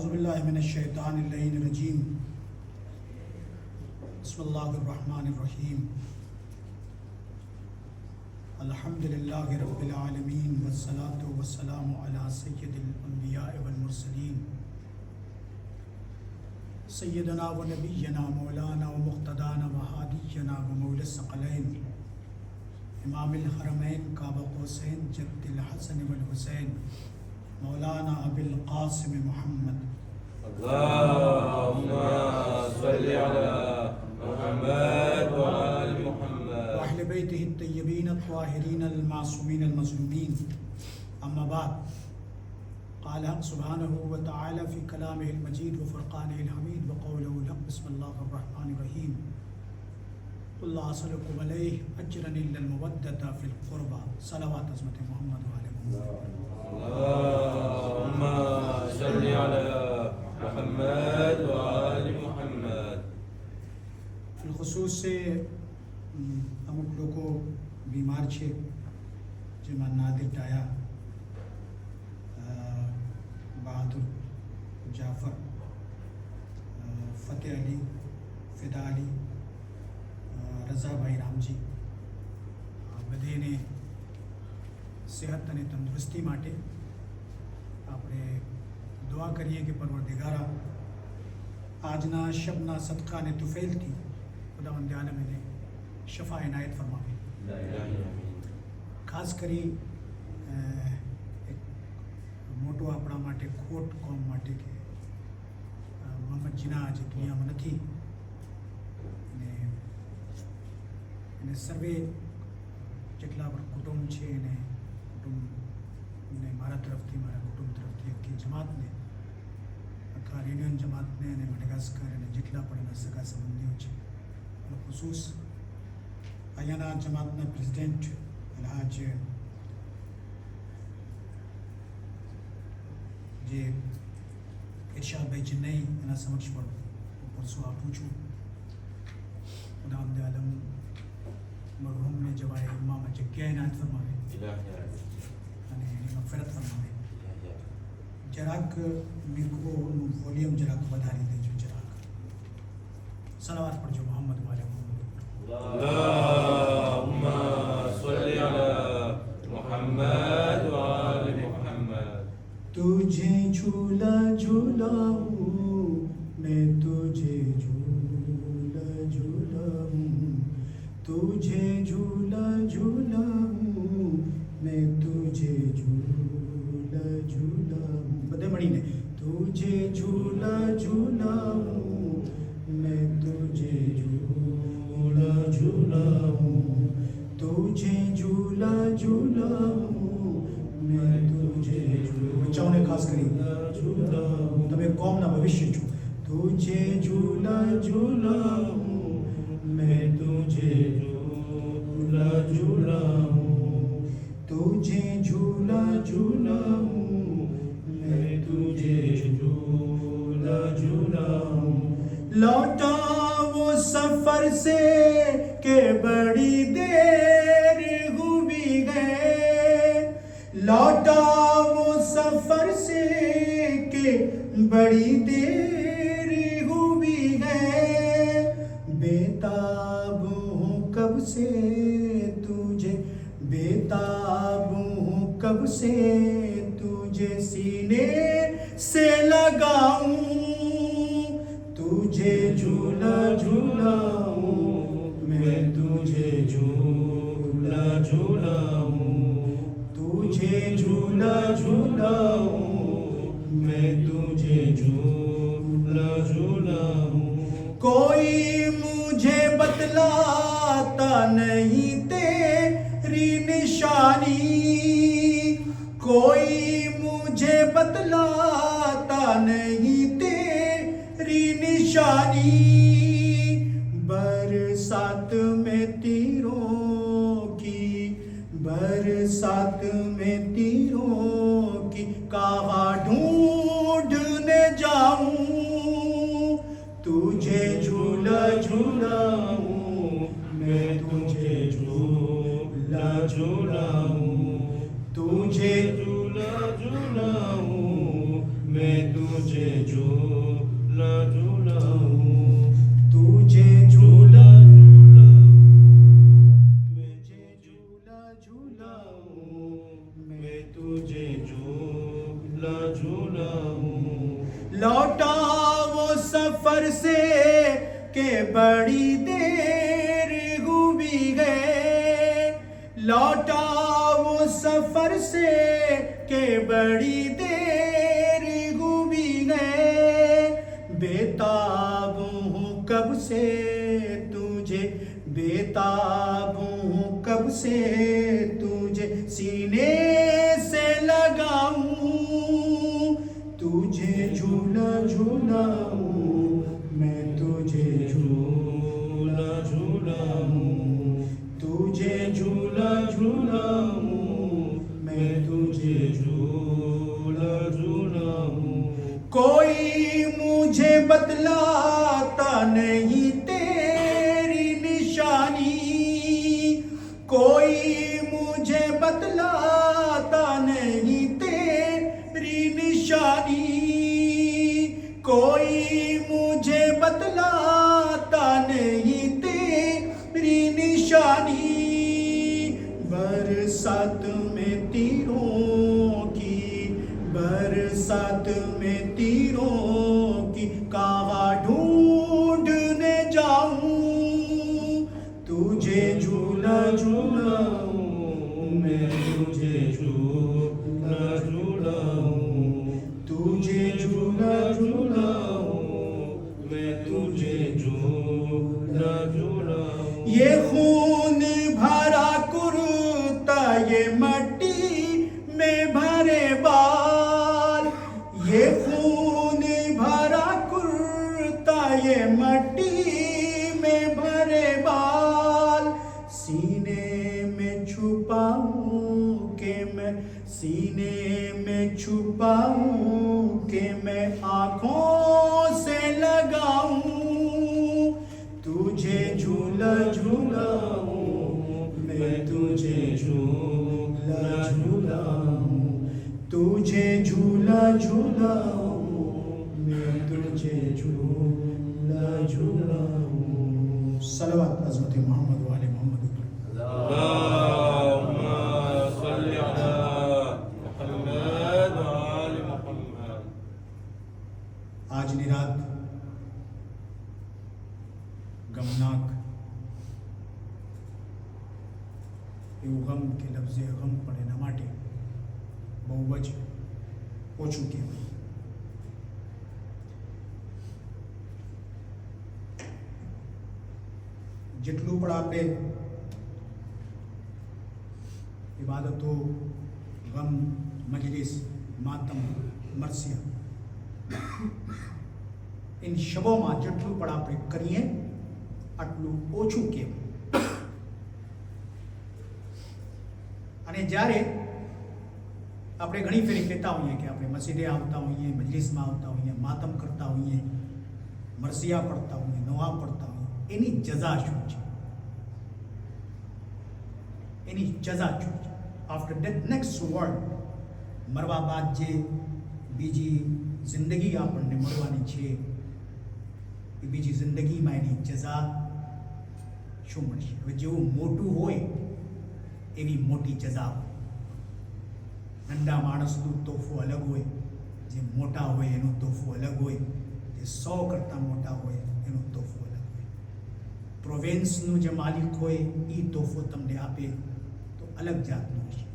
औज़ुबिल्लाहि मिनश्शैतानिर्रजीम बिस्मिल्लाहिर्रहमानिर्रहीम अल्हम्दुलिल्लाहि रब्बिल आलमीन वस्सलातु वस्सलामु अला सय्यिदिल अंबिया'i वल मुरसलीन सय्यदना व नबिyyना मौलाना व मुक़्तदाना व हादियना व मौला सकलैन इमामिल हरमैन काबा क़ौसैन जद्दिल हसन वल हुसैन मौलाना अबिल क़ासिम मुहम्मद अल्लाहुम्मा सल्लि अला मुहम्मद व आलि मुहम्मद व अहले बैतिहि अत्तय्यबीन अत्ताहिरीन अल-मासूमीन अल-मज़लूमीन अम्मा बाद क़ाल हक़ सुब्हानहु व तआला फ़ी कलामिहिल मजीद व फ़ुरक़ानिहिल हमीद व क़ौलिहिल हक़ बिस्मिल्लाहिर रहमानिर रहीम क़ुल ला असअलुकुम अलैहि अज्रन इल्लल मवद्दता फ़िल क़ुरबा सलावत अज़मत मुहम्मद व आलि मुहम्मद अल्लाहुम्मा सल्लि अला मुहम्मद व आलि मुहम्मद। फिलखुसूस से અમુક લોકો બીમાર છે, જેમાં નાદિર ડાયા, બહાદુર જાફર, ફતેહ અલી, ફિદા અલી, રઝાભાઈ રામજી, બધાને સેહત અને તંદુરસ્તી માટે આપણે દુઆ કરીએ કે પરવરદિગારા આજના શબના સદકા અને તુફેલથી ખુદાવંદ આલમ એને શફા એનાયત ફરમાવે. ખાસ કરી એક મોટો આપણા માટે ખોટ કોમ માટે કે મોહમ્મદ જીના આજે દુનિયામાં નથી અને એને સર્વે જેટલા પણ કુટુંબ છે એને કુટુંબને મારા તરફથી, મારા કુટુંબ તરફથી આખી જમાતને, આખા રેડિયન જમાતને અને મડગાસ્કર અને જેટલા પણ એના સગા સંબંધીઓ છે, ખુશૂસ અહીંયાના જમાતના પ્રેસિડેન્ટ અલહાજ જે ઇરશાદભાઈ ચેન્નઈ એના સમક્ષ પણ પરસો આપું છું. ખુદાવંદ આલમ મરહૂમને જવાએ ઉમ્મામાં જગ્યા એનાયત ફરમાવે અને એની મગફિરત ફરમાવે. જરાક મિર્ગોનું વોલ્યુમ જરાક વધારી દેજો, જરાક સલાવત પડજો મોહમ્મદ વાલે મોહમ્મદ. अल्लाहुम्मा सल्लि अला मुहम्मद व आलि मुहम्मद। तुझे झूला झूलाऊं मैं, तुझे झूला झूलाऊं, तुझे झूला झूलाऊं मैं, तुझे झूला झूलाऊं, बदे મળીને तुझे झूला झूलाऊं मैं, तुझे झूला झूलाऊं, तुझे झूला झूलाऊं मैं, तुझे बच्चाओं खास करी झूलाऊं, તમે કોમના ભવિષ્ય છો. तुझे झूला झूलाऊं मैं, तुझे झूला झूलाऊं, तुझे झूला झूलाऊं मैं, तुझे झूला झूलाऊं. लौटा वो सफर से के बड़ी देर हुई है, लौटा वो सफर से के बड़ी देर हुई है, बेताब हूँ कब से तुझे, बेताब हूँ कब से तुझे सीने से लगाऊं, तुझे झूला झूलाऊं मैं, तुझे झूला झूलाऊं, तुझे झूला झूलाऊं मैं, तुझे झूला झूलाऊं. कोई मुझे बतलाता नहीं तेरी निशानी, कोई मुझे बतलाता नहीं तेरी निशानी, बरसात में तीरों की, बरसात में तीरों की कहाँ ढूंढने जाऊं, तुझे झूला झूलाऊं मैं, तुझे झूला झूलाऊं, तुझे झूला झूलाऊं मैं, तुझे झूलाऊं मैं तुझे झूला झूलाऊं लौटा वो सफर से के बड़ी देर हुई गए लौटा वो सफर से के बड़ी देर हुई गए बेताब हूँ कब से तुझे बेताब हूँ कब से तुझे सीने से लगाऊं तुझे झूला झूलाऊं मैं तुझे झूला झूलाऊं तुझे झूला झूलाऊं मैं तुझे झूला झूलाऊं कोई मुझे बतलाता नहीं तेरी निशानी कोई मुझे बतलाता नहीं तेरी निशानी कोई मुझे बतलाता नहीं तेरी निशानी बरसात में तीरों की बरसात में तीरों की कहाँ ढूंढने जाऊं तुझे झूला झूलाऊं मैं तुझे झूला झूलाऊं तुझे झूला झूलाऊं मैं तुझे झूला झूलाऊं ये खून भरा कुर्ता ये मट्टी में भरे बाल ये खून भरा कुर्ता ये मट्टी में भरे बाल सीने में छुपाऊं के मैं सीने में छुपाऊं के मैं आँखों से लगाऊं तुझे झूला झूलाऊं मैं तुझे झूला झूलाऊं तुझे झूला झूलाऊं मैं तुझे झूला झूलाऊं सलवात हज़रत मोहम्मद वाले मोहम्मद अल्लाहुम्मा सल्लि अला मुहम्मद व आलि मुहम्मद આજની રાત ગમનાક એવું ગમ કે લફ્ઝે ગમ પણ એના માટે બહુ જ ઓછું કહેવાય જેટલું પણ આપણે ઇબાદતો ગમ મજલિસ માતમ મરસિયા इन શબોમાં જેટલું પણ આપણે કરીએ આટલું ઓછું કહેવાય અને જ્યારે આપણે ઘણી ફેરી કહેતા હોઈએ કે આપણે મસ્જિદે આવતા હોઈએ મજલિસમાં આવતા હોઈએ માતમ કરતા હોઈએ મરસિયા પડતા હોઈએ નવા પડતા હોઈએ એની જઝા શું છે એની જઝા શું છે આફ્ટર ડેથ નેક્સ્ટ વર્લ્ડ મરવા બાદ જે બીજી જિંદગી આપણને મળવાની છે એ બીજી જિંદગીમાં એની જઝા શું મળશે હવે જેવું મોટું હોય એવી મોટી જઝા હોય નંદા માણસનું તોફો અલગ હોય જે મોટા હોય એનો તોફો અલગ હોય જે 100 કરતાં મોટા હોય એનો તોફો અલગ હોય પ્રોવિન્સનું જે માલિક હોય એ તોફો તમને આપે તો અલગ જાતનો હશે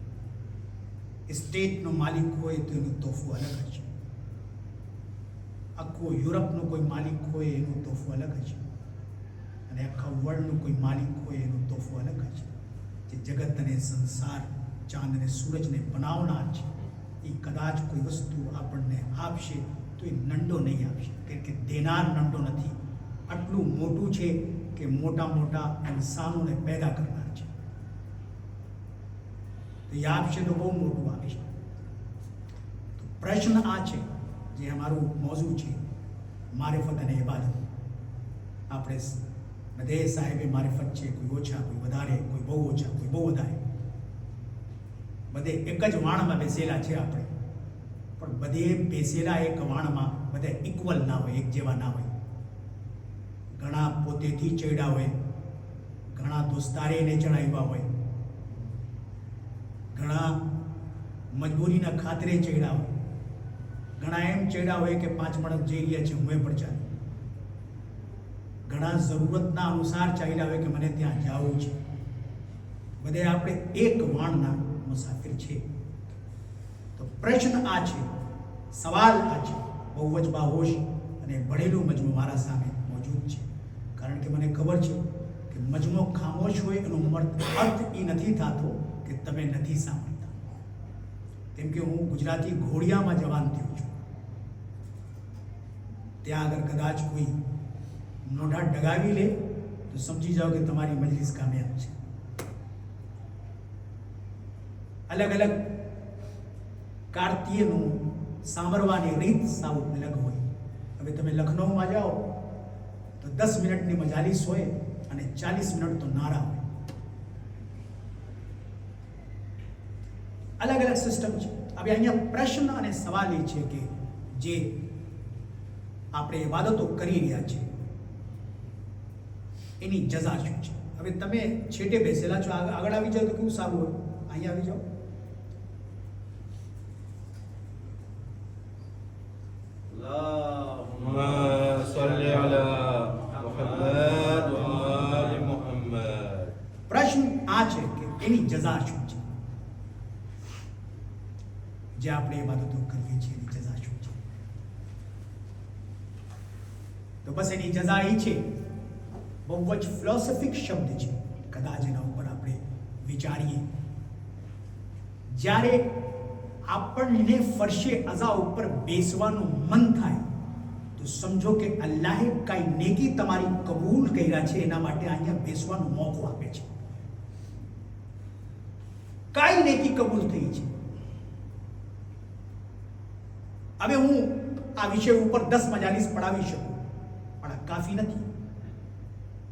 સ્ટેટનો માલિક હોય તો એનો તોફો અલગ હશે આખો યુરોપનો કોઈ માલિક હોય એનો તોફો અલગ હશે અને આખા વર્લ્ડનો કોઈ માલિક હોય એનો તોફો અલગ હશે જે જગત અને સંસાર ચાંદ અને સૂરજને બનાવનાર છે એ કદાચ કોઈ વસ્તુ આપણને આપશે તો એ નંડો નહીં આપશે કારણ કે દેનાર નંડો નથી આટલું મોટું છે કે મોટા મોટા ઇન્સાનોને પેદા કરનાર છે તો એ આપશે તો બહુ મોટું આપશે તો પ્રશ્ન આ છે જે અમારું મોઝું છે મારિફત અને ઇબાદત આપણે બધે સાહેબે મારિફત છે કોઈ ઓછા કોઈ વધારે કોઈ બહુ ઓછા કોઈ બહુ વધારે બધે એક જ વાણમાં બેસેલા છે આપણે પણ બધે બેસેલા એક વાણમાં બધે ઇક્વલ ના હોય એક જેવા ના હોય ઘણા પોતેથી ચડ્યા હોય ઘણા દોસ્તારેને ચડાવ્યા હોય ઘણા મજબૂરીના ખાતરે ચડ્યા હોય, ઘણા એમ ચડ્યા હોય કે 5 માણસ જઈ રહ્યા છે હું પણ ચાલું, ઘણા જરૂરતના અનુસાર ચાલ્યા હોય કે મને ત્યાં જવું છે. બધે આપણે એક વાણના મુસાફિર છે. તો પ્રશ્ન આ છે, સવાલ આ છે, બહુ જ બાહોશ અને ભણેલું મજમું મારા સામે મોજૂદ છે. કારણ કે મને ખબર છે કે મજમો ખામોશ હોય એનો અર્થ એ નથી થતો કે તમે નથી સાંભળતા. કેમ કે હું ગુજરાતી ઘોડિયામાં જવાન થયો છું. ત્યાં આગળ કદાચ કોઈ મોઢા ડગાવી લે તો સમજી જાઓ કે તમારી મજલિસ કામયાબ છે. અલગ અલગ કાર્તીયનું સાંભળવાની રીત સાવ અલગ હોય. હવે તમે લખનૌમાં જાઓ તો 10 મિનિટની મજાલીસ હોય અને 40 મિનિટ તો નારા હોય. અલગ અલગ સિસ્ટમ છે. હવે અહીંયા પ્રશ્ન અને સવાલ એ છે કે જે આપણે ઇબાદતો કરી રહ્યા છીએ એની જઝા શું છે. હવે તમે છેટે બેસેલા છો, આગળ આવી જાઓ તો કેવું સારું હોય. અહીંયા આવી જાઓ. اللهم صل على محمد وآل محمد. પ્રશ્ન આ છે કે એની જઝા શું છે. જે આપણે ઇબાદતો કરીએ છીએ એની જઝા શું છે. તો બસ એની જઝા એ છે, બહુ જ ફિલોસોફિક શબ્દ છે. કદાચ એના ઉપર આપણે વિચારીએ, જ્યારે આપણને ફરશે અઝા ઉપર બેસવાનું મન થાય તો સમજો કે અલ્લાહે કાંઈ નેકી તમારી કબૂલ કર્યા છે, એના માટે અહીંયા બેસવાનો મોકો આપે છે. કાંઈ નેકી કબૂલ થઈ છે. હવે હું આ વિષય ઉપર 10 મજાલીસ પડાવી શકું, પણ આ કાફી નથી.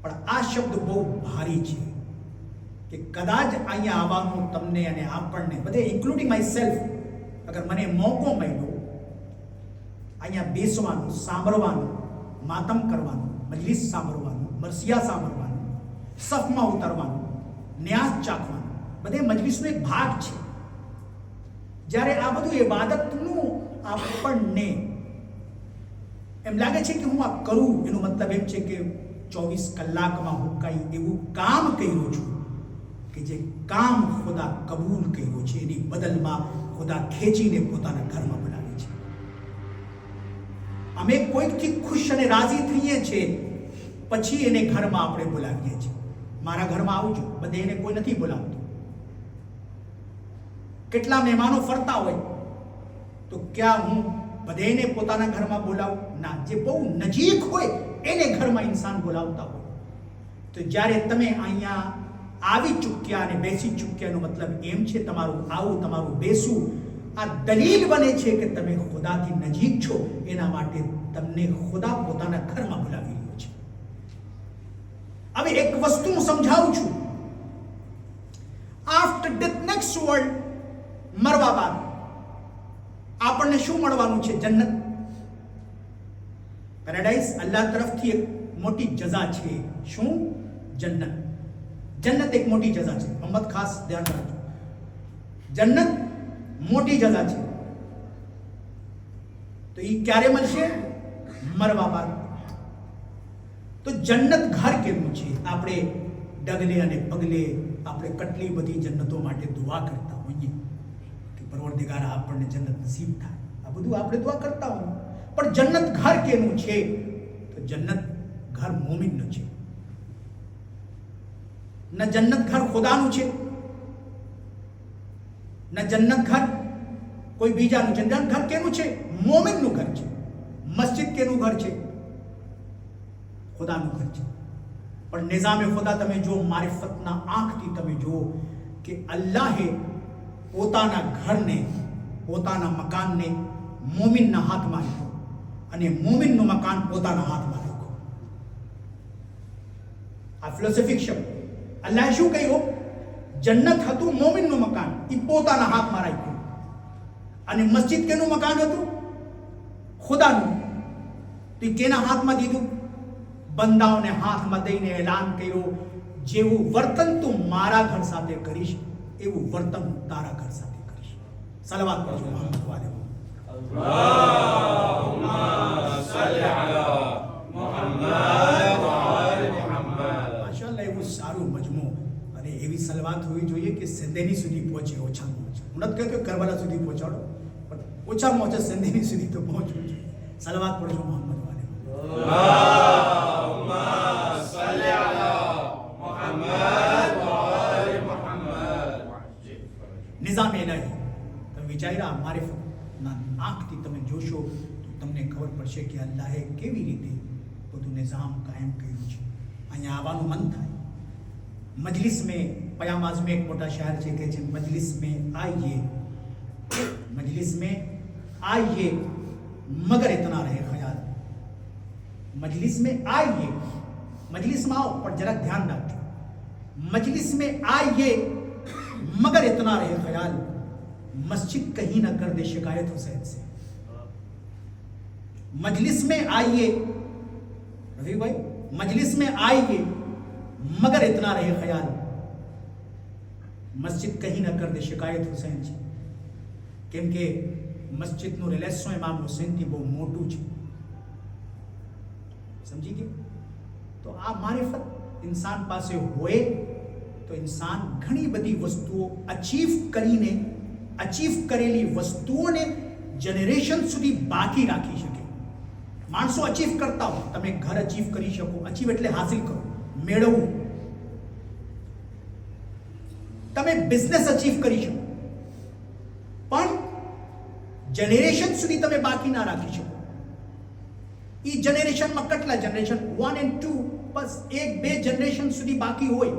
પણ આ શબ્દ બહુ ભારી છે કે કદાચ અહીંયા આવવાનું તમને અને આપણને બધે ઇન્ક્લુડિંગ માય સેલ્ફ, અગર મને મોકો મળ્યો અહીંયા બેસવાનું, સાંભળવાનું, માતમ કરવાનું, મજલિસ સાંભળવાનું, મરસિયા સાંભળવાનું, સફમાં ઉતરવાનું, ન્યાસ ચાખવાનું, બધે મજલિસનો એક ભાગ છે. જ્યારે આ બધું ઇબાદતનું આપણને એમ લાગે છે કે હું આ કરું, એનો મતલબ એમ છે કે 24 કલાકમાં હું કંઈ એવું કામ કર્યું છું કે જે કામ ખુદા કબૂલ કર્યો છે, એની બદલમાં ખુદા ખેંચીને પોતાના ઘરમાં બનાવે છે. અમે કોઈકથી ખુશ અને રાજી થઈએ છીએ, પછી એને ઘરમાં આપણે બોલાવીએ છીએ. મારા ઘરમાં આવજો, બધે એને કોઈ નથી બોલાવતું. કેટલા મહેમાનો ફરતા હોય તો ક્યાં હું બધેને પોતાના ઘરમાં બોલાવું? ના, જે બહુ નજીક હોય એને ઘરમાં ઇન્સાન બોલાવતા હોય. તો જ્યારે તમે અહીંયા આવી ચૂક્યા અને બેસી ચૂક્યાનો મતલબ એમ છે તમારું આવું, તમારું બેસવું આ દલીલ બને છે કે તમે ખુદાથી નજીક છો. એના માટે તમને ખુદા પોતાના ઘરમાં બોલાવી રહ્યો છે. હવે એક વસ્તુ હું સમજાવું છું. આફ્ટર ડેથ, નેક્સ્ટ વર્લ્ડ, મરવા બાદ આપણને શું મળવાનું છે? જન્નત, પેરાડાઇઝ. અલ્લાહ તરફથી એક મોટી જઝા છે. શું? જન્નત. જન્નત એક મોટી જઝા છે. મોહમ્મદ ખાસ ધ્યાન રાખજો. જન્નત મોટી જઝા છે. તો એ ક્યારે મળશે? મરવા બાદ. તો જન્નત ઘર કેવું છે? આપણે ડગલે અને પગલે આપણે કેટલી બધી જન્નતો માટે દુઆ કરતા હોઈએ કે પરવરદિગાર આપણને જન્નત નસીબ થાય. આ બધું આપણે દુઆ કરતા હોઈએ. પણ જન્નત ઘર કેનું છે? તો જન્નત ઘર મોમિનનું છે. ન જન્નત ઘર ખુદાનું છે, ન જન્નત ઘર કોઈ બીજાનું છે. જન્નત ઘર કેનું છે? મોમિનનું ઘર છે. મસ્જિદ કેનું ઘર છે? ખુદાનું ઘર છે. પણ નિઝામે ખુદા તમે જો મારિફતના આંખથી તમે જુઓ કે અલ્લાહે પોતાના ઘરને, પોતાના મકાનને મોમિનના હાથમાં રાખ્યો અને મોમિનનું મકાન પોતાના હાથમાં રાખ્યું. આ ફિલોસોફિક શબ્દ. અલ્લાહે શું કહ્યું? જન્નત હતું મોમિનનું મકાન, એ પોતાના હાથમાં રાખ્યું. અને મસ્જિદ કેનું મકાન હતું? ખુદાનું. તો એ કેના હાથમાં દીધું? બંદાઓને હાથમાં દઈને એલાન કર્યો, જેવું વર્તન તું મારા ઘર સાથે કરીશ એવું વર્તન હું તારા ઘર સાથે કરીશ. સલવાત કરજો મોહમ્મદ વાલે اللهم صل على محمد وآل محمد. માશાઅલ્લાહ, એવું સારું મજમુ અને એવી સલવાત હોવી જોઈએ કે સિંધેની સુધી પહોંચે ઓછામાં ઓછા. હું નથી કહેતો કરબલા સુધી પહોંચાડો, પણ ઓછામાં ઓછા સિંધેની સુધી તો પહોંચવું જોઈએ. સલવાત પડજો મોહમ્મદ વાલે. اللهم صل على محمد وآل محمد. નિઝામ ઇલાહી તમે વિચાર્યા મારિફતના આંખથી તમે જોશો તો તમને ખબર પડશે કે અલ્લાહે કેવી રીતે બધું નિઝામ કાયમ કર્યું છે. અહીંયા આવવાનું મન થાય. મજલિસ મેં પયામ આઝમે એક મોટા શાયર છે કે છે મજલિસ મેં આઈએ મગર ઇતના રહે ખ્યાલ. મજલિસ મેં આઈએ, મજલિસમાં આવો પણ જરાક ધ્યાન રાખજો. મજલિસ મેં આઈએ मगर इतना रहे ख्याल, मस्जिद कहीं ना कर दे शिकायत हुसैन से. मजलिस में आइए रफीक भाई, मजलिस में आइए मगर इतना रहे ख्याल, मस्जिद कहीं ना कर दे शिकायत हुसैन से. કેમ કે મસ્જિદનું રિલેશન ઇમામ હુસૈનથી બહુ મોટું છે. સમજી ગયા? તો આ મારિફત ઇન્સાન પાસે હોય તો ઇન્સાન ઘણી બધી વસ્તુઓ અચીવ કરેલી વસ્તુઓને જનરેશન સુધી બાકી રાખી શકે. માણસો અચીવ કરતા હોય, તમે ઘર અચીવ કરી શકો. અચીવ એટલે હાસિલ કરો, મેળવવું. તમે બિઝનેસ અચીવ કરી શકો, પણ જનરેશન સુધી તમે બાકી ના રાખી શકો. એ જનરેશનમાં કેટલા જનરેશન 1 and 2 બસ 1-2 જનરેશન સુધી બાકી હોય.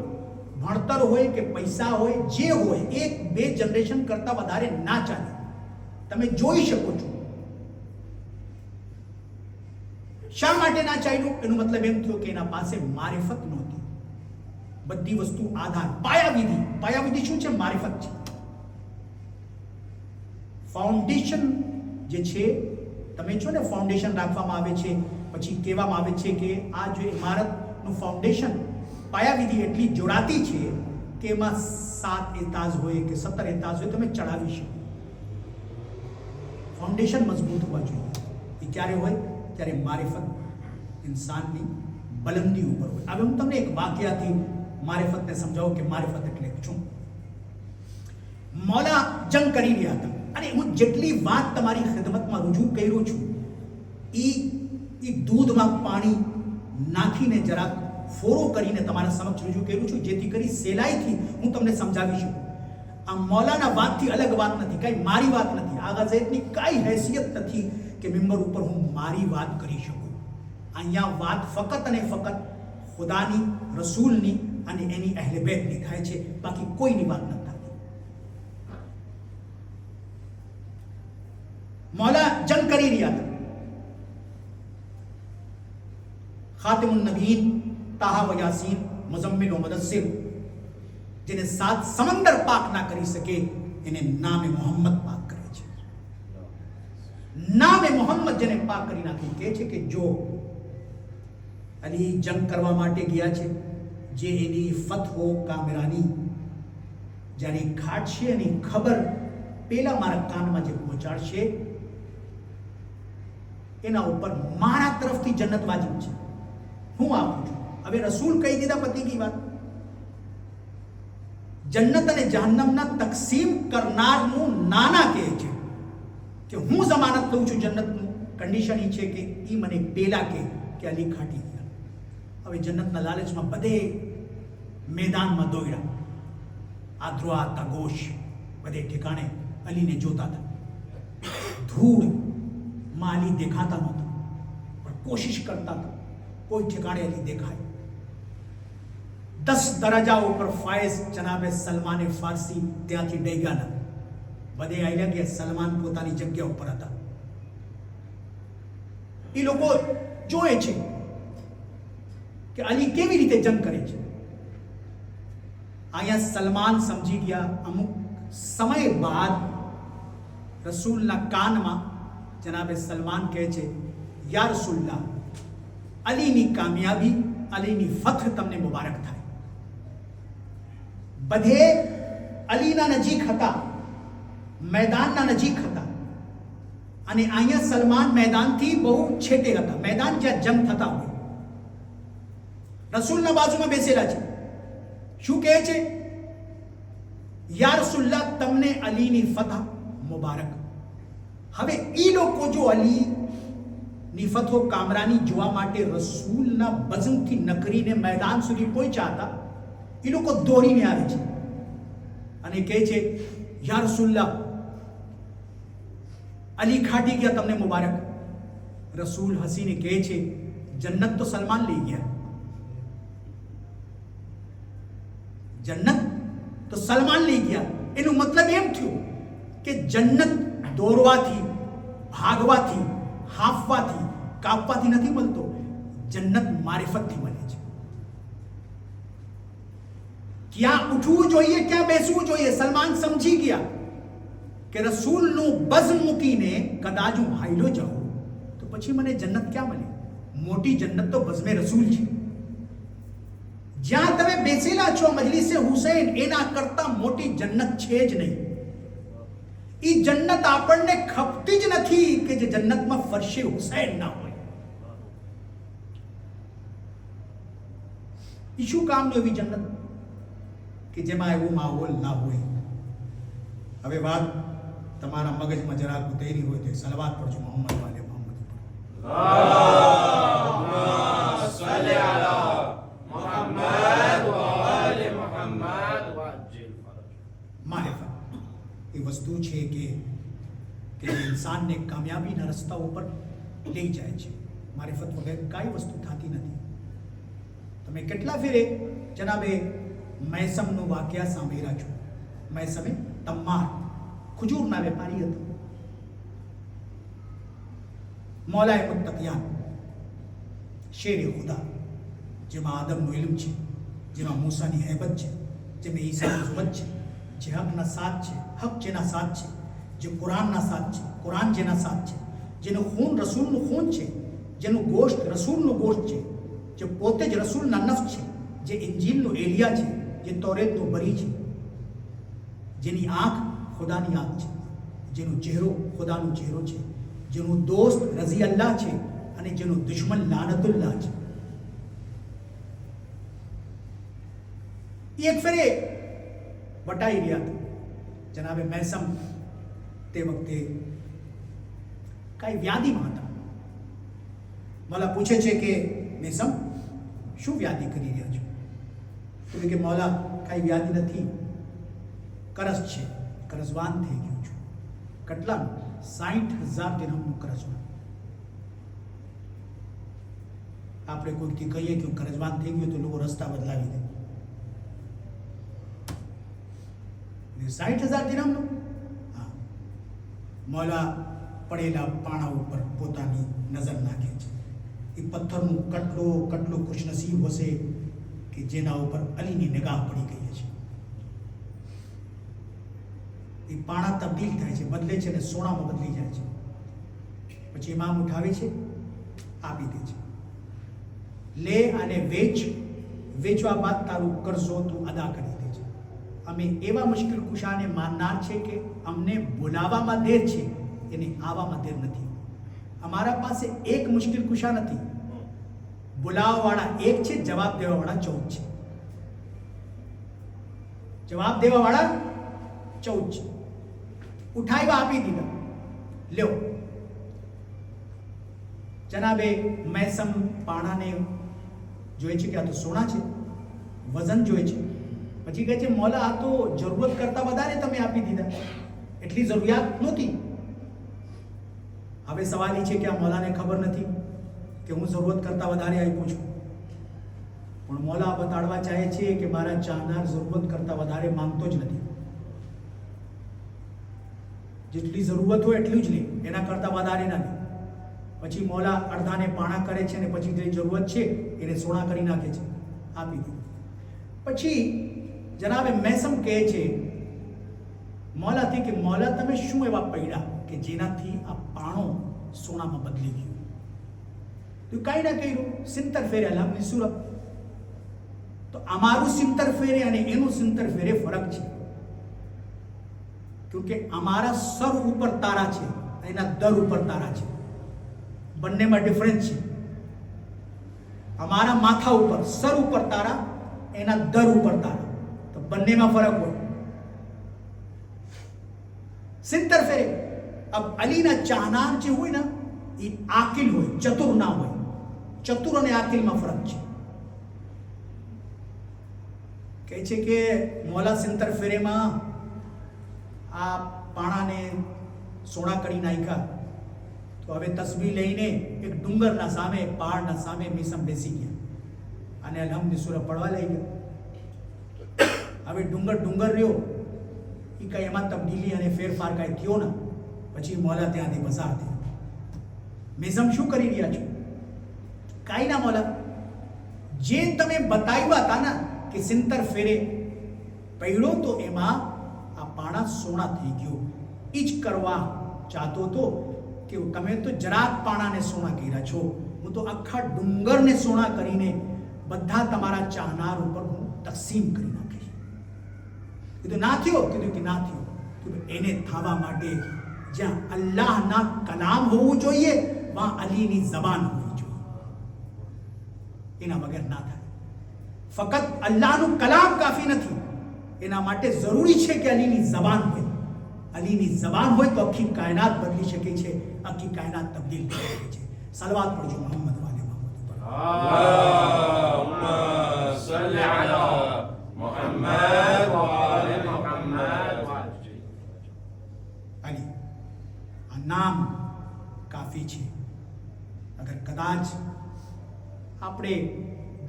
ભણતર હોય કે પૈસા હોય, જે હોય 1-2 જનરેશન કરતા વધારે ના ચાલે. તમે જોઈ શકો છો. શા માટે ના ચાલ્યું? એનો મતલબ એમ થયો કે એના પાસે મારિફત નહોતી. બધી વસ્તુ આધાર, પાયાવિધિ શું છે? મારિફત છે. ફાઉન્ડેશન જે છે, તમે છો ને ફાઉન્ડેશન રાખવામાં આવે છે, પછી કહેવામાં આવે છે કે આ જો ઇમારતનું ફાઉન્ડેશન પાયાવિધિ એટલી જોડાતી છે કે એમાં 7 એતાજ હોય કે 17 એતાજ હોય તમે ચડાવી શકો. ફાઉન્ડેશન મજબૂત હોવા જોઈએ. એ ક્યારે હોય? ત્યારે મારિફત ઇન્સાનની બલંદી ઉપર હોય. હવે હું તમને એક વાક્યાથી મારિફતને સમજાવું કે મારિફત એટલે શું. મૌલા જંગ કરી રહ્યા હતા અને હું જેટલી વાત તમારી ખિદમતમાં રજૂ કર્યો છું એ દૂધમાં પાણી નાખીને જરાક ફોરો કરીને તમારા સમક્ષ રજૂ કર્યું છું, જેથી કરી સહેલાઈથી હું તમને સમજાવી શકું. આ મૌલાના વાતથી અલગ વાત નથી, કાંઈ મારી વાત નથી. આ ગઝેટની કાંઈ હેસિયત નથી કે મેમ્બર ઉપર હું મારી વાત કરી શકું. અહીંયા વાત ફક્ત અને ફક્ત ખુદાની, રસૂલની અને એની અહેલે બેતની થાય છે, બાકી કોઈની વાત નથી થતી. મૌલા જંગ કરી રહ્યા હતા. ખાતિમુન નબીન, તાહા વ યાસીન, મુઝમ્મિલ વ મુદસ્સિર, જેને 7 સમંદર પાક ના કરી શકે એને નામે મોહમ્મદ પાક કરે છે. નામે મોહમ્મદ જેને પાક કરી નાખી કહે છે કે જો અલી જંગ કરવા માટે ગયા છે, જે એની ફતહો કામરાની જ્યારે ખાટશે એની ખબર પેલા મારા કાનમાં જે પહોંચાડશે એના ઉપર મારા તરફથી જન્નત વાજિબ છે, હું આપું છું. હવે રસૂલ કહી દીધા, પતિ કી વાત. જન્નત અને જહન્નમના તકસીમ કરનારનું નાના કહે છે કે હું જમાનત લઉં છું જન્નતનું. કન્ડિશન એ છે કે એ મને પેલા કે અલી ખાટી ગયા. હવે જન્નતના લાલચમાં બધે મેદાનમાં દોડ્યા, આદ્રોઆ તગોશ બધે ઠેકાણે અલીને જોતા હતા. ધૂળમાં અલી દેખાતા નહોતા, પણ કોશિશ કરતા હતા કોઈ ઠેકાણે અલી દેખાય. 10 દરજા ઉપર ફાયઝ જનાબે સલમાન ફારસી ત્યાંથી ડૈગા ના બધે આવ્યા કે સલમાન પોતાની જગ્યા ઉપર હતા. એ લોકો જોવે છે કે અલી કેવી રીતે જંગ કરે છે. અહીંયા સલમાન સમજી ગયા. અમુક સમય બાદ રસૂલના કાનમાં જનાબે સલમાન કહે છે, યા રસૂલલ્લાહ, અલીની કામયાબી, અલીની ફખ્ર તમને મુબારક થાય. બધે અલીના નજીક હતા, મેદાનના નજીક હતા, અને અહીંયા સલમાન મેદાનથી બહુ છેટે હતા, મેદાન જ્યાં જંગ થતા હોય. રસૂલના બાજુમાં બેસેલા છે. શું કહે છે? યા રસૂલલ્લાહ, તમને અલીની ફતહ મુબારક. હવે એ લોકો જો અલીની ફતહો કામરાની જોવા માટે રસૂલના બઝમથી નકરીને મેદાન સુધી પહોંચ્યા હતા, એ લોકો દોડીને આવે છે અને કહે છે, યા રસૂલલ્લાહ, અલી ખાટી ગયા, તમને મુબારક. રસૂલ હસીને કહે છે, જન્નત તો સલમાન લઈ ગયા, જન્નત તો સલમાન લઈ ગયા. એનું મતલબ એમ થયું કે જન્નત દોડવાથી, ભાગવાથી, હાંફવાથી, કાપવાથી નથી મળતો, જન્નત મારિફતથી મળે છે. ક્યાં ઉઠવું જોઈએ, ક્યાં બેસવું જોઈએ, સલમાન સમજી ગયા કે રસૂલનું બઝમ મૂકીને કદાચ હું હાઈલો જાઉં તો પછી મને જન્નત ક્યાં મળે? મોટી જન્નત તો બઝમે રસૂલ છે. જ્યાં તમે બેસેલા છો મજલિસે હુસૈન, એના કરતા મોટી જન્નત છે જ નહીં. એ જન્નત આપણને ખપતી જ નથી કે જે જન્નતમાં ફરશે હુસૈન ના હોય. એ શું કામનું એવી જન્નત કે જેમાં એવો માહોલ ના હોય? હવે વાત તમારા મગજમાં જરાક ઉતરી હોય તો સલવાત પડજો, મોહમ્મદ વાલે મોહમ્મદ. اللهم صل على محمد وآل محمد وعجل فرج. મારિફત એ વસ્તુ છે કે ઇન્સાનને કામયાબીના રસ્તા ઉપર લઈ જાય છે. મારિફત વગર કાંઈ વસ્તુ થતી નથી. તમે કેટલા ફેરે જનાબે મૈસમનું વાક્યા સાંભળ્યા છો. મૈસમે તમ્માર ખજૂરના વેપારી હતો. મૌલાએ મુત્તકિયાન, શેરે ખુદા, જેમાં આદમનું ઇલ્મ છે, જેમાં મૂસાની હેબત છે, જેમાં ઈસાની ઝુબત છે, જે હકના સાથ છે, હક જેના સાથ છે, જે કુરાનના સાથ છે, કુરાન જેના સાથ છે, જેનું ખૂન રસૂલનું ખૂન છે, જેનું ગોશ્ત રસૂલનું ગોશ્ત છે, જે પોતે જ રસૂલના નફ્સ છે, જે ઇન્જીલનું એલિયા છે, જે તૌરેતનું બરી છે, જેની આંખ ખુદાની આંખ છે, જેનો ચહેરો ખુદાનો ચહેરો છે, જેનું દોસ્ત રઝી અલ્લાહ છે અને જેનું દુશ્મન લાનતુલ્લાહ છે. એક ફેરે વટાઈ રહ્યા હતા જનાબે મૈસમ. તે વખતે કાંઈ વ્યાધિમાં હતા. મૌલા પૂછે છે કે મૈસમ, શું વ્યાધિ કરી રહ્યા છો? તો કે મૌલા, કાંઈ વ્યાધિ નથી, કરજ છે, કરજવાન થઈ ગયું છું. કેટલાનું? 60,000 દિરહમનું કરજવાન. આપણે કોઈકથી કહીએ કે કરજવાન થઈ ગયું તો લોકો રસ્તા બદલાવી દે. 60,000 દિરહમનું? હા. મૌલા પડેલા પાણા ઉપર પોતાની નજર નાખે છે. એ પથ્થરનું કટલો ખુશનસીબ હશે કે જેના ઉપર અલીની નિગાહ પડી ગઈ છે. એ પાણા તબદીલ થાય છે, બદલે છે અને સોનામાં બદલી જાય છે. પછી ઇમામ ઉઠાવે છે, આપી દે છે. લે અને વેચવા બાદ તારું કરજો તું અદા કરી દે છે. અમે એવા મુશ્કેલ કુશાને માનનાર છે કે અમને બોલાવવામાં દેર છે, એને આવવામાં દેર નથી. અમારા પાસે એક મુશ્કેલ કુશા નથી. બોલાવવાવાળા એક છે, જવાબ દેવાવાળા 14 છે. જવાબ દેવાવાળા 14 છે. ઉઠાવ્યા, આપી દીધા. લ્યો જનાબે મૈસમ પાણાને જોઈ છે કે આ તો સોના છે, વજન જોઈ છે. પછી કહે છે, મૌલા આ તો જરૂરત કરતા વધારે તમે આપી દીધા, એટલી જરૂરિયાત નહોતી. હવે સવાલ એ છે કે આ મૌલાને ખબર નથી કે હું જરૂરત કરતા વધારે આપ્યો છું. પણ મૌલા બતાડવા ચાહે છે કે મારા ચાહનાર જરૂરત કરતા વધારે માંગતો જ નથી. જેટલી જરૂરત હોય એટલું જ લે, એના કરતા વધારે ના લે. પછી મૌલા અડધાને પાણા કરે છે અને પછી જે જરૂરત છે એને સોના કરી નાખે છે, આપી દે. પછી જનાબે મૈસમ કહે છે મૌલાથી કે મૌલા તમે શું એવા પડ્યા કે જેનાથી આ પાણો સોનામાં બદલી ગયું? તો કાંઈ ના કર્યું, 70 ફેરે અલ્હામની સુરત. તો અમારું 70 ફેરે અને એનું 70 ફેરે ફરક છે. क्योंकि हमारा सर ऊपर तारा છે, એના દર ઉપર તારા છે, બંનેમાં ડિફરન્સ છે. हमारा माथा ऊपर सर ऊपर तारा, एना दर ऊपर तारा, तो बनने में फर्क हो. सिंतर फेरे अब अली ना चाहनार जे हुई ना ये आकिल हुई, चतुर ना हुई. चतुर और आकिल में फर्क है. कहे छे के मौला सिंतर फेरे में आ पाणा ने सोना करी नाख्या तो હવે તસબીહ લઈને એક ડુંગરના સામે, એક પહાડના સામે મિસમ બેસી ગયા અને અલ્હમ્દુલિલ્લાહ સૂરા પડવા લઈ ગયા. હવે ડુંગર રહ્યો એ કઈ એમાં તબદીલી અને ફેરફાર કાંઈ થયો ના. પછી મૌલા ત્યાંથી પસાર થયા. મિસમ શું કરી રહ્યા છો? કાંઈ ના મૌલા, જે તમે બતાવ્યા હતા ને કે સિંતર ફેરે પડ્યો તો એમાં આ પાણા સોના થઈ ગયો, એ જ કરવા ચાહતો હતો કે તમે તો જરાક પાણાને સોના કર્યા છો, હું તો આખા ડુંગરને સોના કરીને બધા તમારા ચાહનાર ઉપર હું તકસીમ કરી નાખીશ. કીધું ના થયો? કીધું કે ના થયો. કીધું એને થવા માટે જ્યાં અલ્લાહના કલામ હોવું જોઈએ, વહાં અલીની જબાન હોવી જોઈએ. એના વગર ના થાય. ફક્ત અલ્લાહનું કલામ કાફી નથી, એના માટે જરૂરી છે કે અલીની જબાન હોય. અલીની જબાન હોય તો આખી કાયનાત બદલી શકે છે, આખી કાયનાત તબદીલ થઈ શકે છે. સલવાત પડજો મોહમ્મદ વાલે મોહમ્મદ ઉપર. અલ્લાહુમ્મા સલ્લી અલા મુહમ્મદ વ આલે મુહમ્મદ. અલી આ નામ કાફી છે. અગર કદાચ આપણે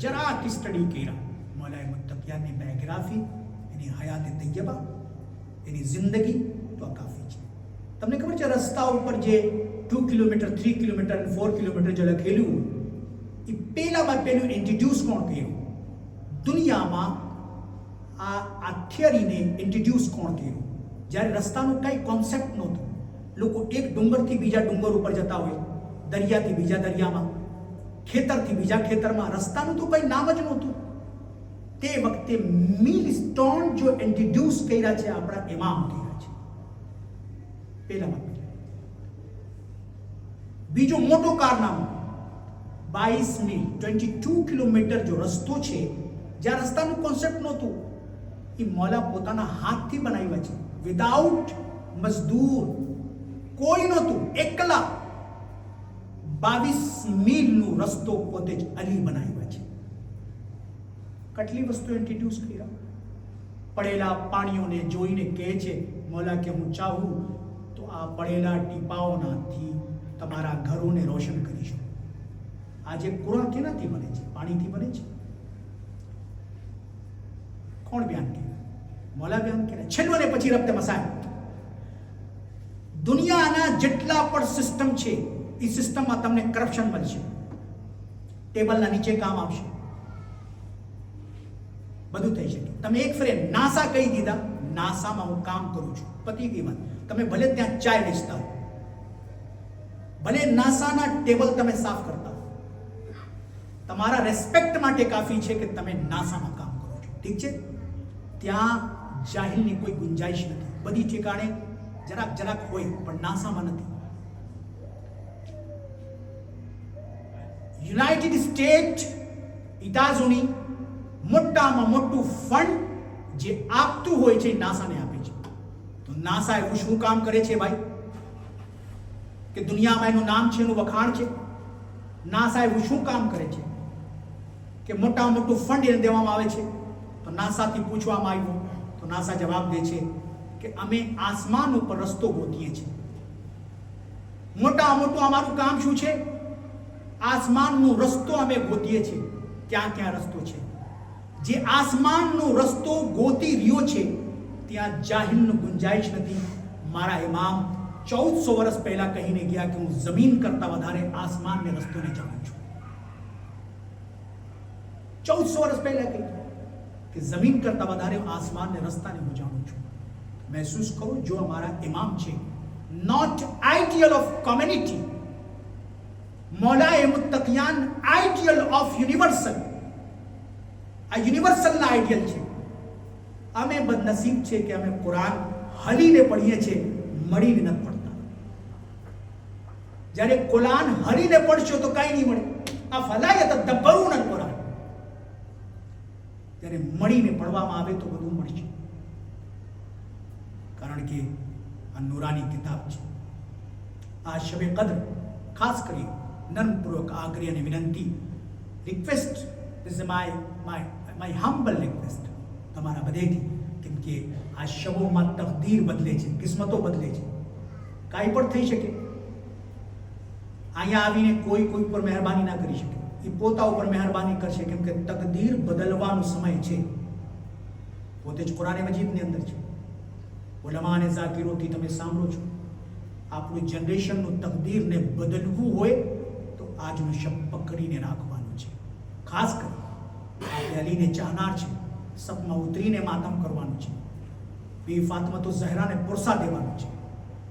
જરાક સ્ટડી કર્યા મૌલાએ મુત્તકિયાની બાયોગ્રાફી, એની હયાત તૈયબા, એની જિંદગી, તો આ કાફી છે. તમને ખબર છે રસ્તા ઉપર જે 2 કિલોમીટર, 3 કિલોમીટર અને 4 કિલોમીટર જે લખેલું, એ પહેલામાં પહેલું ઇન્ટ્રોડ્યુસ કોણ કર્યું દુનિયામાં? આ થિયરીને ઇન્ટ્રોડ્યુસ કોણ કર્યું? જ્યારે રસ્તાનું કંઈ કોન્સેપ્ટ નહોતું, લોકો એક ડુંગરથી બીજા ડુંગર ઉપર જતા હોય, દરિયાથી બીજા દરિયામાં, ખેતરથી બીજા ખેતરમાં, રસ્તાનું તો કંઈ નામ જ નહોતું. તે વખતે મિલ સ્ટોન જો ઇન્ટ્રોડ્યુસ કર્યા છે આપણા ઇમામ કર્યા છે પહેલામાં. બીજો મોટો કારનામું 22 મીલ 22 કિલોમીટર જો રસ્તો છે, જ્યાં રસ્તાનું કોન્સેપ્ટ નહોતું, એ મૌલા પોતાના હાથથી બનાવ્યા છે, વિધાઉટ મજદૂર, કોઈ નહોતું, એકલા 22 મીલનું રસ્તો પોતે જ અલી બનાવ્યા છે. કેટલી વસ્તુ ઇન્ટ્રોડ્યુસ કર્યા. પડેલા પાણીઓને જોઈને કહે છે મૌલા કે હું ચાહું તો આ પડેલા ટીપાઓનાથી તમારા ઘરોને રોશન કરીશું. આજે કુરાન કેનાથી બને છે? પાણીથી બને છે. કોણ બયાન કરે? મૌલા બયાન કરે. છેલ્લું અને પછી રબ્તે મસાઇલ. દુનિયાના જેટલા પણ સિસ્ટમ છે એ સિસ્ટમમાં તમને કરપ્શન મળશે, ટેબલના નીચે કામ આવશે, બધું થઈ શકે. તમે એક ફરે નાસા કહી દીધા, નાસામાં હું કામ કરું છું, પતી ગઈ વાત. તમે ભલે ત્યાં ચાય વેચતા હો, ભલે નાસાના ટેબલ તમે સાફ કરતા હો, તમારા રેસ્પેક્ટ માટે કાફી છે કે તમે નાસામાં કામ કરો છો. ઠીક છે, ત્યાં જાહિલની કોઈ ગુંજાઈશ નથી. બધી ઠેકાણે જરાક હોય, પણ નાસામાં નથી. યુનાઇટેડ સ્ટેટ ઇટાઝોની મોટામાં મોટું ફંડ જે આપતું હોય છે નાસાને આપે છે. તો નાસા એવું શું કામ કરે છે ભાઈ કે દુનિયામાં એનું નામ છે, એનું વખાણ છે? નાસા એવું શું કામ કરે છે કે મોટામાં મોટું ફંડ એને દેવામાં આવે છે? તો નાસાથી પૂછવામાં આવ્યું તો નાસા જવાબ દે છે કે અમે આસમાન ઉપર રસ્તો ગોતીએ છીએ. મોટામાં મોટું અમારું કામ શું છે? આસમાનનો રસ્તો અમે ગોતીએ છીએ. ક્યાં ક્યાં રસ્તો છે? જે આસમાનનો રસ્તો ગોતી રહ્યો છે ત્યાં જાહિલનું ગુંજાઈશ નથી. મારા ઇમામ 1400 વર્ષ પહેલા કહીને ગયા કે હું જમીન કરતા વધારે આસમાનને રસ્તોને જાણું છું. 1400 વર્ષ પહેલા કહી કે જમીન કરતા વધારે આસમાનને રસ્તાને હું જાણું છું. મહેસૂસ કરું જો અમારા ઇમામ છે, નોટ આઈડિયલ ઓફ કોમ્યુનિટી, મૌલાએ મુત્તકિયાન આઈડિયલ ઓફ યુનિવર્સલ. આ યુનિવર્સલના આઈડિયલ છે. અમે બદનસીબ છે કે અમે કુરાન હલીને પડીએ છીએ, મળીને નથી પડતા. જ્યારે કુરાન હલીને પડશો તો કાંઈ નહીં મળે. આ ફલાયત દબ્બરું ન કુરાન. ત્યારે મળીને પડવામાં આવે તો બધું મળશે. કારણ કે આ નુરાની કિતાબ છે. આ શબે કદ્ર ખાસ કરી નર્મપૂર્વક આગ્રહ અને વિનંતી, request, this is my humble request તમારા બધેથી, કેમ કે આ શબોમાં તકદીર બદલે છે, કિસ્મતો બદલે છે. કાંઈ પણ થઈ શકે. અહીંયા આવીને કોઈ ઉપર મહેરબાની ના કરી શકે. એ પોતા ઉપર મહેરબાની કરશે, કેમ કે તકદીર બદલવાનો સમય છે. પોતે જ કુરાન મજીદની અંદર છે. ઉલમા અને ઝાકીરોથી તમે સાંભળો છો. આપણું જનરેશનનું તકદીરને બદલવું હોય તો આજનું શબ પકડીને રાખવાનું છે. ખાસ કરી આપણે અલીને ચાહનાર છે, સપમાં ઉતરીને માતમ કરવાનું છે. બી ફાતિમા ઝહરાને પુરસા દેવાનું છે.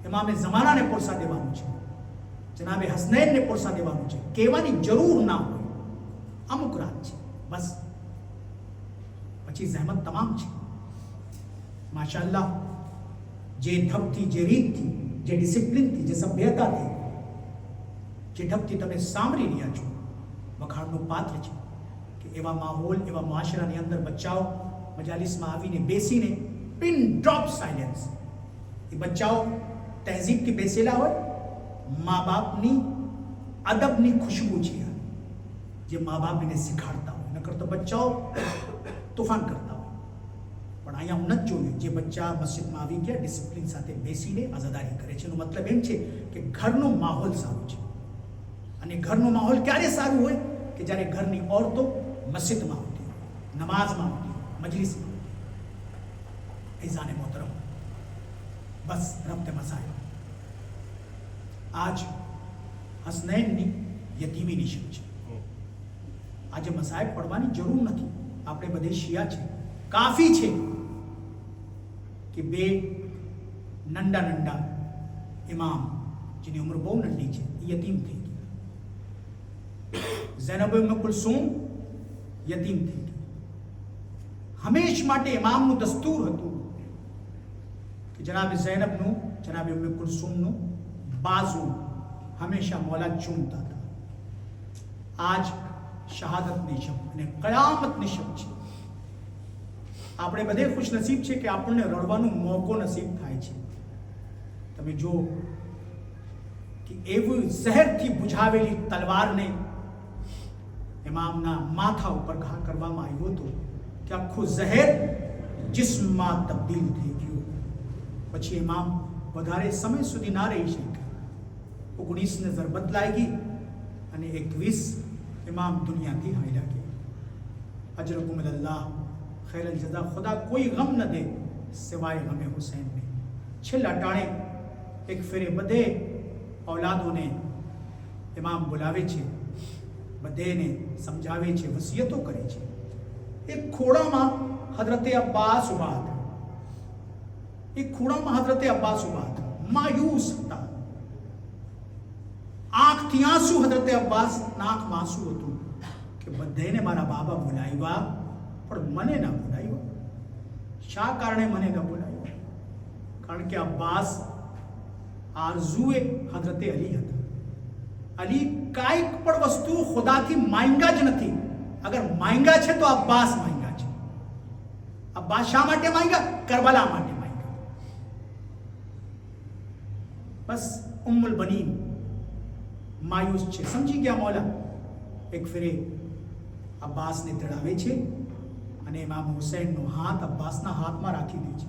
ઇમામે ઝમાનાને પુરસા દેવાનું છે. જનાબે હસનૈનને પુરસા દેવાનું છે. કહેવાની જરૂર ના હોય, અમુક રાત છે બસ, પછી જહેમત તમામ છે. માશાઅલ્લાહ, જે ઢબથી, જે રીતથી, જે ડિસિપ્લિનથી, જે સભ્યતાથી, જે ઢબથી તમે સાંભળી રહ્યા છો, વખાણનું પાત્ર છે કે એવા માહોલ, એવા મુઆશરાની અંદર બચ્ચાઓ મજાલિસમાં આવીને બેસીને પિન ડ્રોપ સાયલેન્સ, એ બચ્ચાઓ તહેઝીબથી બેસેલા હોય. મા બાપની અદબની ખુશ્બુ છે જે મા બાપ એને શીખાડતા હોય. નકર તો બચ્ચાઓ તોફાન કરતા હોય. પણ અહીંયા હું નથી જોયું જે બચ્ચા મસ્જિદમાં આવી ગયા ડિસિપ્લિન સાથે બેસીને આઝાદારી કરે છે. એનો મતલબ એમ છે કે ઘરનો માહોલ સારો છે. અને ઘરનો માહોલ ક્યારે સારું હોય કે જ્યારે ઘરની ઓરતો મસ્જિદમાં આવતી હોય, નમાઝમાં આવતી હોય, મજલિસમાં. ઇઝાને મોહતરમ, બસ રબ્તે મસાઇલ. આજ હસનૈનની યતીમીની શબ છે. આજે મસાઇબ પડવાની જરૂર નથી. આપણે બધે શિયા છે. કાફી છે કે બે નંડા નંડા ઇમામ જેની ઉંમર બહુ નંડી છે યતીમ થઈ ગયા. ઝૈનબ ઉમ્મે કુલસુમ યતીમ થઈ ગઈ. હંમેશ માટે ઇમામનું દસ્તુર હતું કે જનાબ ઝૈનબનું, જનાબ ઉમ્મે કુલસુમનું બાજુ હંમેશા મોલા ચૂમતા હતા. આજ શહાદતની શબ અને કયામતની શબ છે. આપણે બધે ખુશ નસીબ છે કે આપણને રડવાનો મોકો નસીબ થાય છે. તમે જો કે એવું ઝહેરથી બુઝાવેલી તલવારને ઇમામના માથા ઉપર ઘા કરવામાં આવ્યો હતો કે આખું ઝહેર જિસ્મમાં તબદીલ થઈ ગયું. પછી ઇમામ વધારે સમય સુધી ના રહી શક્યા. 19 નજર બદલાઈ ગઈ અને 21 ઇમામ દુનિયાથી હાલ્યા ગયા. અજરકુમ અલ્લાહ ખૈરલ જઝા. ખુદા કોઈ ગમ ન દે સિવાય ગમે હુસૈનને. છેલ્લા ટાણે એક ફેરે બધે ઔલાદોને ઇમામ બોલાવે છે, બધેને સમજાવે છે, વસિયતો કરે છે. એક ખોડામાં હઝરતે અબ્બાસ ઉભા હતા. એક ખોડામાં હઝરતે અબ્બાસ ઉભા હતા, માયુસ હતા. આંખથી આંસુ, હઝરતે અબ્બાસ આંખમાં આંસુ હતું કે બધાને મારા બાબા બોલાવ્યા પણ મને ના બોલાવ્યા. શા કારણે મને ન બોલાવ્યા? કારણ કે અબ્બાસ આરઝુએ હઝરતે અલી હતા. અલી કાંઈક પણ વસ્તુ ખુદાથી માંગ્યા જ નથી. અગર માંગ્યા છે તો અબ્બાસ માંગ્યા છે. અબ્બાસ શા માટે માંગ્યા? કરબલા માટે માંગ્યા. બસ ઉમ્મુલ બનીન માયુસ છે, સમજી ગયા મૌલા. એક ફેરે અબ્બાસને તેડાવે છે અને ઇમામ હુસૈનનો હાથ અબ્બાસના હાથમાં રાખી દે છે.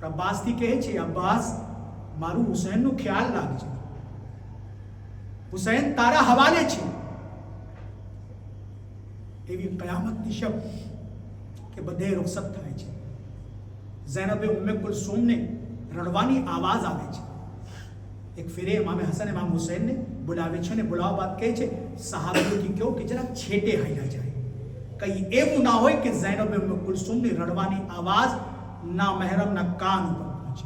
અબ્બાસથી કહે છે, અબ્બાસ મારું હુસૈનનું ખ્યાલ રાખજે, હુસૈન તારા હવાલે છે. એવી કયામતની શબ કે બધે રૂખસત થાય છે. ઝૈનબે ઉમ્મે કુલસુમને રડવાની આવાજ આવે છે. એક ફેરે ઇમામે હસન ઇમામ હુસૈનને બોલાવે છે અને બોલાવા બાદ કહે છે, સહાબીઓથી કહો કે જરા છેટે હાલ્યા જાય. કઈ એવું ના હોય કે ઝૈનબ ઉમ્મે કુલસુમની રડવાની આવાજ ના મહેરમના કાન ઉપર પહોંચે.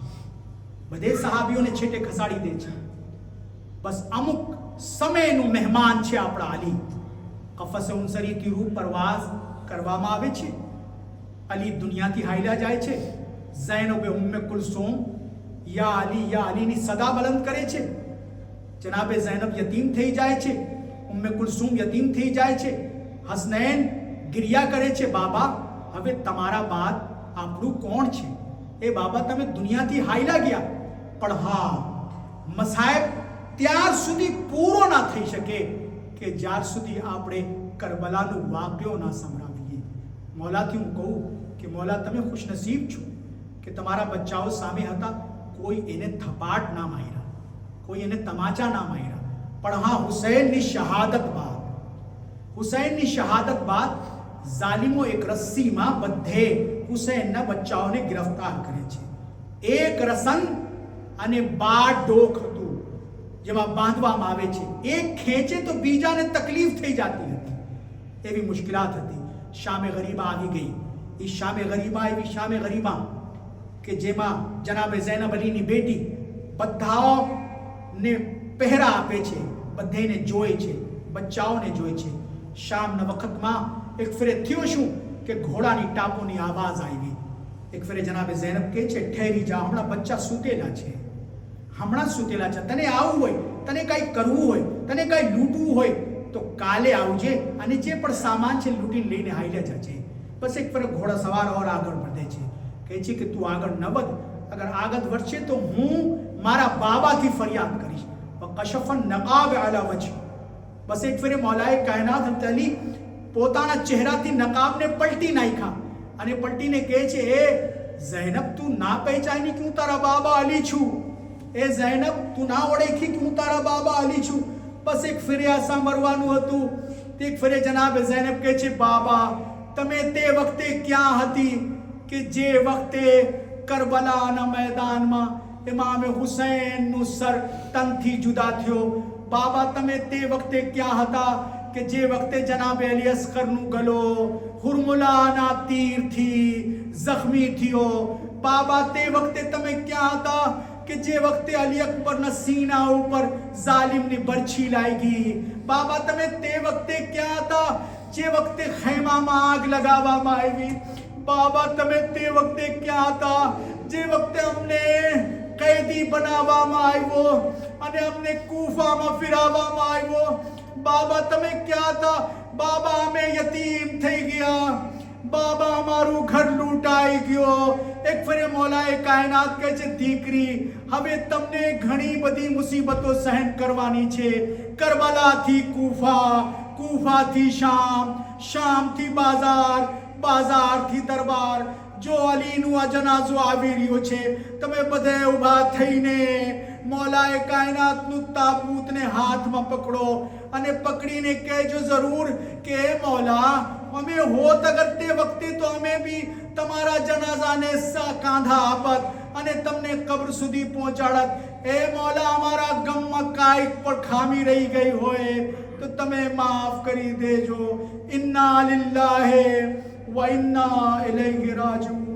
બધે સહાબીઓને છેટે ખસાડી દે છે. બસ અમુક સમયનું મહેમાન છે આપણા અલી. કફસ ઉનસરીથી રૂ પરવાઝ કરવામાં આવે છે. અલી દુનિયાથી હાલ્યા જાય છે. ઝૈનબે ઉમ્મે કુલસુમ યા અલીની સદા બલંદ કરે છે. જનાબે ઝૈનબ યતીમ થઈ જાય છે, ઉમ્મે કુલસુમ યતીમ થઈ જાય છે. હસનૈન ગિરિયા કરે છે, બાબા હવે તમારા બાદ આપણું કોણ છે? એ બાબા તમે દુનિયાથી હાઈલા ગયા. પણ હા, મસાયબ ત્યાર સુધી પૂરો ના થઈ શકે કે જ્યાર સુધી આપણે કરબલાનું વાક્યો ના સંભળાવીએ. મૌલાથી હું કહું કે મૌલા તમે ખુશનસીબ છો કે તમારા બચ્ચાઓ સામે હતા, કોઈ એને થપાટ ના માર્યા, કોઈ એને તમાચા ના માર્યા. પણ હા, હુસૈનની શહાદત બાદ ઝાલિમો એક રસ્સીમાં બધે હુસૈનના બચ્ચાઓને ગિરફ્તાર કરે છે. એક રસન અને 12 ડોક હતું જેમાં બાંધવામાં આવે છે. એક ખેંચે તો બીજાને તકલીફ થઈ જતી હતી, એવી મુશ્કેલાત હતી. શામે ગરીબા આવી ગઈ. એ શામે ગરીબા કે જેમાં જનાબે ઝૈનબ અલીની બેટી બધાને પહેરા આપે છે, બધાને જોઈ છે, બચ્ચાઓને જોઈ છે. શામના વખતમાં એક ફેરે થયો શું કે ઘોડાની ટાપોની આવાજ આવી. એક ફેરે જનાબે ઝૈનબ કહે છે, ઠેરી જા, હમણાં બચ્ચા સૂતેલા છે, તને આવવું હોય, તને કંઈ કરવું હોય, તને કંઈ લૂંટવું હોય તો કાલે આવજે અને જે પણ સામાન છે લૂંટીને લઈને હાલ્યા જજે. બસ એક ફેરે ઘોડા સવાર ઓર આગળ વધે છે. કહે છે કે તું આગળ ન વધ, અગર આગળ વધશે તો હું મારા બાબાથી ફરિયાદ કરીશ. કશફન નકાબ અલા વજહ. બસ એક ફેરે મૌલાએ કાયનાત અલી પોતાના ચહેરાથી નકાબને પલટી નાખ્યા અને પલટીને કહે છે, એ ઝૈનબ તું ના પહેચાની કે હું તારા બાબા અલી છું? એ ઝૈનબ તું ના ઓળખી કે હું તારા બાબા અલી છું? બસ એક ફેરે આ સાંભળવાનું હતું. એક ફેરે જનાબ ઝૈનબ કહે છે, બાબા તમે તે વખતે ક્યાં હતી કે જે વખતે કરબલાના મેદાનમાં ઇમામે હુસૈનનું સર તનથી જુદા થયો? બાબા તમે તે વખતે ક્યાં હતા કે જે વખતે જનાબ અલી અસ્કરનું ગલો હુરમુલાના તીરથી જખ્મી થયો? બાબા તે વખતે તમે ક્યાં હતા કે જે વખતે અલી અકબરના સીના ઉપર ઝાલિમની બરછી લાગી? બાબા તમે તે વખતે ક્યાં હતા જે વખતે ખૈમામાં આગ લગાવવામાં આવી? બાબા તમે તે વખતે ક્યાં હતા જે વખતે અમને कैदी बनावવામાં આવ્યો અને અમને કૂફામાં ફિરાવવામાં આવ્યો? બાબા તમે ક્યાં હતા? બાબા અમે યતીમ થઈ ગયા, બાબા અમારું ઘર લૂંટાઈ ગયો. એક ફરે મૌલાએ કાયનાત કહે છે, દીકરી હવે તમને ઘણી બધી મુસીબતો સહન કરવાની છે. કરબલાથી કૂફા, કૂફાથી શામ, શામથી બાજાર, બાજારથી દરબાર. જો અલીનું આ જનાઝો આવી રહ્યો છે, તમે બધે ઊભા થઈને મૌલાએ કાયનાતનું તાબૂતને હાથમાં પકડો અને પકડીને કહેજો જરૂર કે મૌલા અમે હોત અગર તે વખતે તો અમે બી તમારા જનાઝાને કાંધા આપત અને તમને કબ્ર સુધી પહોંચાડત. એ મૌલા અમારા ગમમાં કાંઈક પણ ખામી રહી ગઈ હોય તો તમે માફ કરી દેજો. ઇન્ના લિલ્લાહી व इन्ना इलैहि राजिऊन.